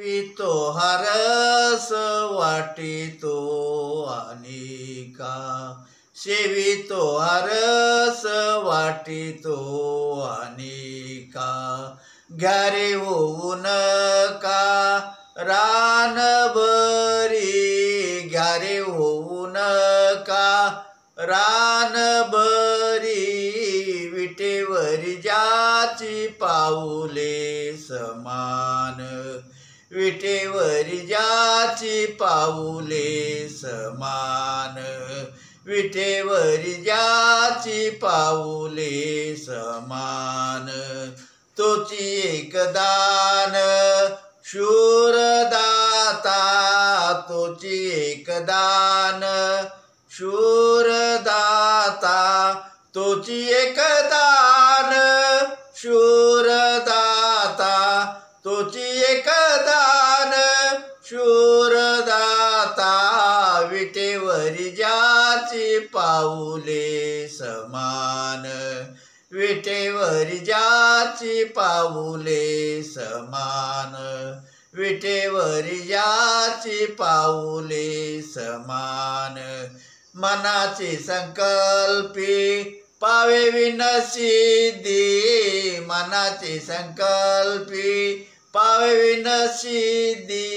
सेवितो हरस वाटितो अनिका, सेवितो हरस वाटितो अनिका। घ्या रे होऊ नका रानभरी, घ्या रे होऊ नका रानभरी, विटेवरी ज्याची पाऊले समान, विटेवरी ज्याची पाऊले समान, विटेवरी ज्याची पाऊले समान। तोची एक दान शूरदाता, तोची एक दान शूरदाता, तोची एक दान शूरदाता, तोची एक दान शूरदाता, विटेवरी ज्याची पाऊले समान, विटेवरी ज्याची पाऊले समान, विटेवरी ज्याची पाऊले समान। मनाची संकल्पी पावे विनसिद्धी, मनाची संकल्पी पावे विनसिद्धी,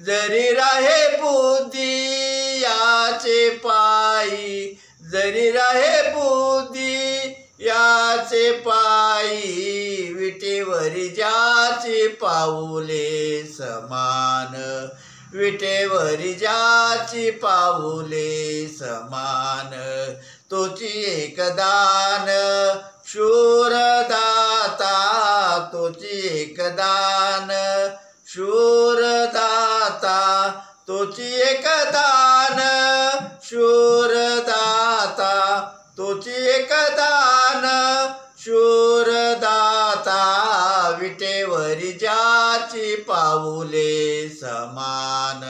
जरी राहे बुद्धी याचे पायी, जरी राहे बुद्धी याचे पायी, विटेवरी ज्याची पाऊले समान, विटेवरी ज्याची पाऊले समान। तोची एक दान शूरदाता, तोची एक दान शूरदाता, तोची एक दान शूरदाता, तोची एक दान शूरदाता, विटेवरी ज्याची पाऊले समान,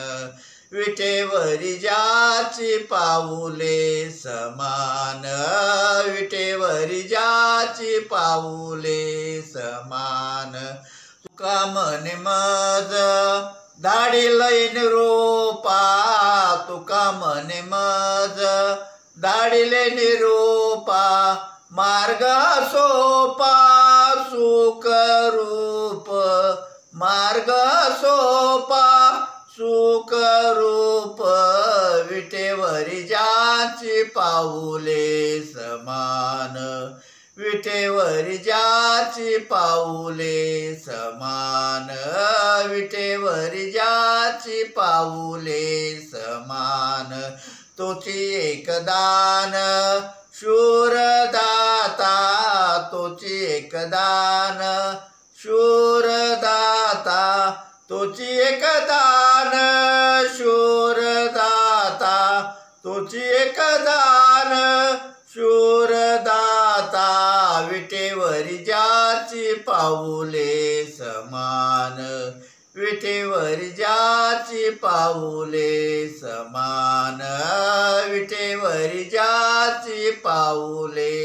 विटेवरी ज्याची पाऊले समान, विटेवरी ज्याची पाऊले समान। तुका म्हणे मज धाडी लईन रोपा, तुका म्हणे मज धाडिले निरोपा, मार्ग सोपा सुख रूप, मार्ग सोपा सुख रूप, विटेवरी ज्याची पाऊले समान, विटेवरी ज्याची पाऊले समान, विटेवरी ज्याची पाऊले समान। तोची एक दान शूरदाता, तोची एक दान शूरदाता, तोची एक दान शूरदाता, तोची एक दान शूरदाता, विटेवरी ज्याची पाऊले समान, विटेवरी ज्याची पाऊले समान, विटेवरी ज्याची पाऊले